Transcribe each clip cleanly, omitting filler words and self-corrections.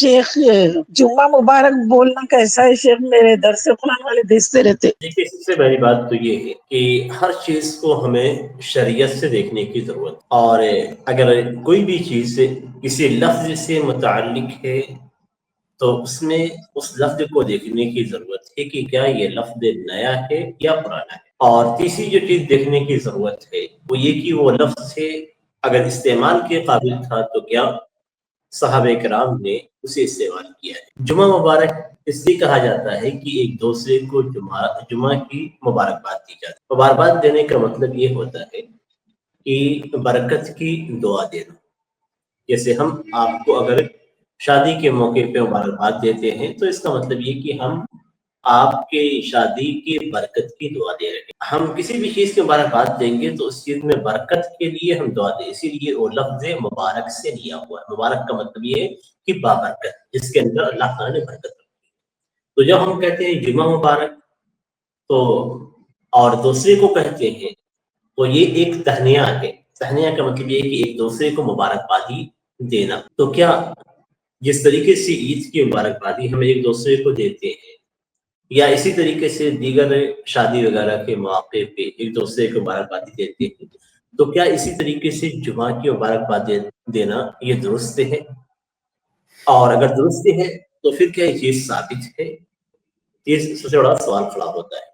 شیخ جمعہ مبارک بولنا کیسا ہے شیخ؟ میرے درس قرآن والے بھیجتے رہتے۔ دیکھیے، سب سے پہلی بات تو یہ ہے کہ ہر چیز کو ہمیں شریعت سے دیکھنے کی ضرورت ہے، اور اگر کوئی بھی چیز کسی لفظ سے متعلق ہے تو اس میں اس لفظ کو دیکھنے کی ضرورت ہے کہ کیا یہ لفظ نیا ہے یا پرانا ہے۔ اور تیسری جو چیز دیکھنے کی ضرورت ہے وہ یہ کہ وہ لفظ سے اگر استعمال کے قابل تھا تو کیا صحابہ کرام نے اسے استعمال کیا ہے۔ جمعہ مبارک اس لیے کہا جاتا ہے کہ ایک دوسرے کو جمعہ کی مبارکباد دی جاتی ہے۔ مبارکباد دینے کا مطلب یہ ہوتا ہے کہ برکت کی دعا دینا۔ جیسے ہم آپ کو اگر شادی کے موقع پہ مبارکباد دیتے ہیں تو اس کا مطلب یہ کہ ہم آپ کے شادی کی برکت کی دعا دے رہے ہیں۔ ہم کسی بھی چیز کی مبارکباد دیں گے تو اس چیز میں برکت کے لیے ہم دعا دیں، اسی لیے وہ لفظ مبارک سے لیا ہوا ہے۔ مبارک کا مطلب یہ ہے کہ بابرکت، جس کے اندر اللہ تعالیٰ نے برکت رکھی ہے۔ تو جب ہم کہتے ہیں جمعہ مبارک تو اور دوسرے کو کہتے ہیں تو یہ ایک تہنیہ ہے۔ تہنیہ کا مطلب یہ ہے کہ ایک دوسرے کو مبارکبادی دینا۔ تو کیا جس طریقے سے عید کی مبارکبادی ہم ایک دوسرے کو دیتے ہیں یا اسی طریقے سے دیگر شادی وغیرہ کے مواقع پہ ایک دوسرے کو مبارکبادی دیتے ہیں، تو کیا اسی طریقے سے جمعہ کی مبارکباد دینا یہ درست ہے؟ اور اگر درست ہے تو پھر کیا یہ چیز ثابت ہے؟ یہ سب سے بڑا سوال کھڑا ہوتا ہے۔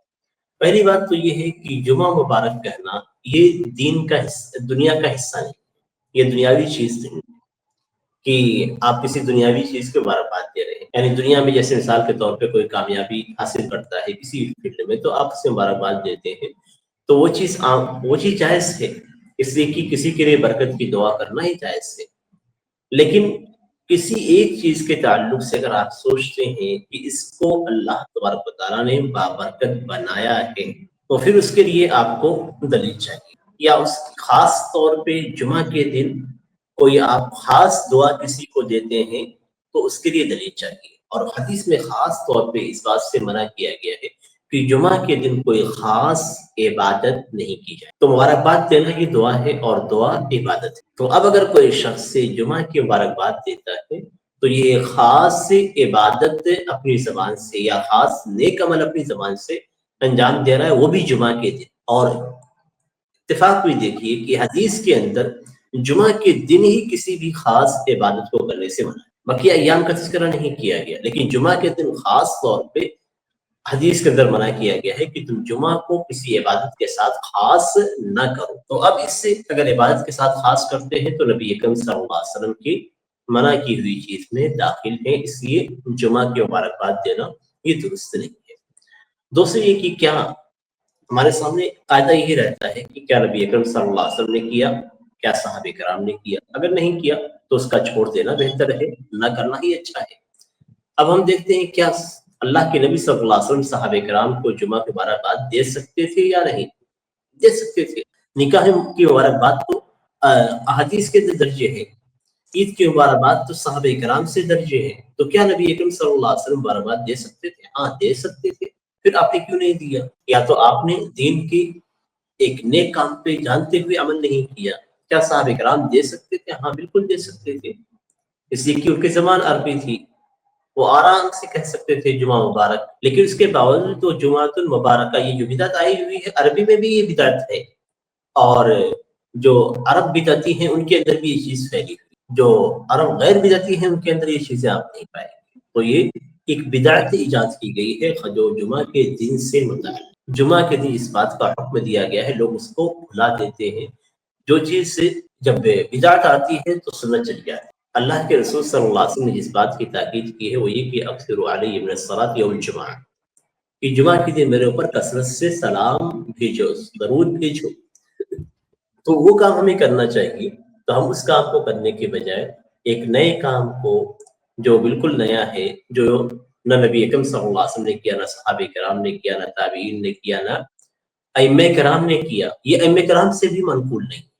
پہلی بات تو یہ ہے کہ جمعہ مبارک کہنا یہ دین کا حصہ، دنیا کا حصہ نہیں، یہ دنیاوی چیز نہیں کہ آپ کسی دنیاوی چیز کے مبارکباد دے رہے ہیں۔ یعنی دنیا میں جیسے مثال کے طور پہ کوئی کامیابی حاصل کرتا ہے کسی فیلڈ میں تو آپ اسے مبارکباد دیتے ہیں، تو وہ چیز جائز ہے، اس لیے کہ کسی کے لیے برکت کی دعا کرنا ہی جائز ہے۔ لیکن کسی ایک چیز کے تعلق سے اگر آپ سوچتے ہیں کہ اس کو اللہ تبارک و تعالیٰ نے بابرکت بنایا ہے تو پھر اس کے لیے آپ کو دلیل چاہیے، یا اس خاص طور پہ جمعہ کے دن کوئی آپ خاص دعا کسی کو دیتے ہیں تو اس کے لیے دلیل چاہیے۔ اور حدیث میں خاص طور پہ اس بات سے منع کیا گیا ہے کہ جمعہ کے دن کوئی خاص عبادت نہیں کی جائے۔ تو مبارکباد دینا یہ دعا ہے اور دعا عبادت ہے۔ تو اب اگر کوئی شخص سے جمعہ کی مبارکباد دیتا ہے تو یہ خاص عبادت اپنی زبان سے یا خاص نیک عمل اپنی زبان سے انجام دے رہا ہے، وہ بھی جمعہ کے دن۔ اور اتفاق بھی دیکھیے کہ حدیث کے اندر جمعہ کے دن ہی کسی بھی خاص عبادت کو کرنے سے منع ہے، باقی ایام کا تذکرہ نہیں کیا گیا، لیکن جمعہ کے دن خاص طور پہ حدیث کے اندر منع کیا گیا ہے کہ تم جمعہ کو کسی عبادت کے ساتھ خاص نہ کرو۔ تو اب اس سے اگر عبادت کے ساتھ خاص کرتے ہیں تو نبی اکرم صلی اللہ علیہ وسلم کی منع کی ہوئی چیز میں داخل ہے، اس لیے جمعہ کی مبارکباد دینا یہ درست نہیں ہے۔ دوسرے یہ کہ کیا ہمارے سامنے قاعدہ یہی رہتا ہے کہ کیا نبی اکرم صلی اللہ علیہ وسلم نے کیا، کیا صحابہ کرام نے کیا؟ اگر نہیں کیا تو اس کا چھوڑ دینا بہتر ہے، نہ کرنا ہی اچھا ہے۔ اب ہم دیکھتے ہیں کیا اللہ کے نبی صلی اللہ علیہ وسلم صحابہ کرام کو جمعہ کی مبارکباد دے سکتے تھے یا نہیں دے سکتے تھے؟ نکاح کی مبارکباد تو احادیث کے درجے ہے، عید کی مبارکباد تو صحابہ کرام سے درجے ہے، تو کیا نبی اکرم صلی اللہ علیہ وسلم مبارکباد دے سکتے تھے؟ ہاں دے سکتے تھے۔ پھر آپ نے کیوں نہیں دیا؟ یا تو آپ نے دین کی ایک نیک کام پہ جانتے ہوئے عمل نہیں کیا۔ کیا صحابہ کرام دے سکتے تھے؟ ہاں بالکل دے سکتے تھے، اس لیے کہ ان کے زمان عربی تھی، وہ آرام سے کہہ سکتے تھے جمعہ مبارک۔ لیکن اس کے باوجود تو جمعۃ المبارکہ یہ جو بدعت آئی ہوئی ہے، عربی میں بھی یہ بدعت ہے، اور جو عرب بدعتی ہیں ان کے اندر بھی یہ چیز پھیلی ہوئی، جو عرب غیر بدعتی ہیں ان کے اندر یہ چیزیں آپ نہیں پائیں گے۔ تو یہ ایک بدعت ایجاد کی گئی ہے جو جمعہ کے دن سے متعلق۔ جمعہ کے دن اس بات کا حکم دیا گیا ہے، لوگ اس کو بھلا دیتے ہیں۔ جو چیز سے جب بدعت آتی ہے تو سنت چل جاتی ہے۔ اللہ کے رسول صلی اللہ علیہ وسلم نے جس بات کی تاکید کی ہے وہ یہ کہ اکثر علی من الصلاۃ یوم الجمعہ، کہ جمعہ کے دن میرے اوپر کثرت سے سلام بھیجو، درود بھیجو۔ تو وہ کام ہمیں کرنا چاہیے۔ تو ہم اس کام کو کرنے کے بجائے ایک نئے کام کو جو بالکل نیا ہے، جو نہ نبی اکرم صلی اللہ علیہ وسلم نے کیا، نہ صحابہ کرام نے کیا، نہ تابعین نے کیا، نہ ائمہ کرام نے کیا، یہ ائمہ کرام سے بھی منقول نہیں ہے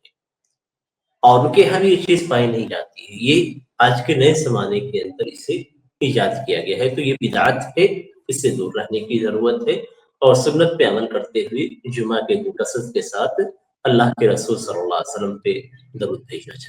اور ان کے یہاں بھی یہ چیز پائی نہیں جاتی ہے۔ یہ آج کے نئے زمانے کے اندر اسے ایجاد کیا گیا ہے، تو یہ بدعت ہے، اس سے دور رہنے کی ضرورت ہے، اور سنت پہ عمل کرتے ہوئے جمعہ کے دن کثرت کے ساتھ اللہ کے رسول صلی اللہ علیہ وسلم پہ درود بھیجنا چاہیے۔